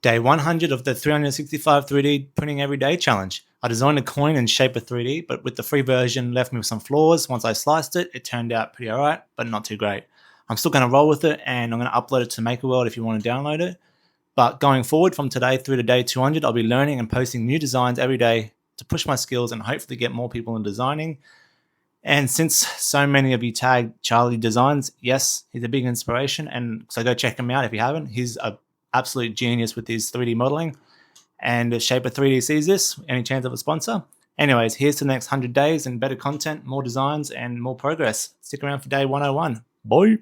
Day 100 of the 365 3D printing every day challenge. I designed a coin in Shapr3D, but with the free version left me with some flaws. Once I sliced it, it turned out pretty alright, but not too great. I'm still going to roll with it, and I'm going to upload it to MakerWorld if you want to download it. But going forward from today through to day 200, I'll be learning and posting new designs every day to push my skills and hopefully get more people in designing. And since so many of you tagged Charlie Designs, yes, he's a big inspiration, and so go check him out if you haven't. He's an absolute genius with his 3D modeling. And if Shapr3D sees this, any chance of a sponsor? Anyways, here's to the next 100 days and better content, more designs, and more progress. Stick around for day 101. Bye.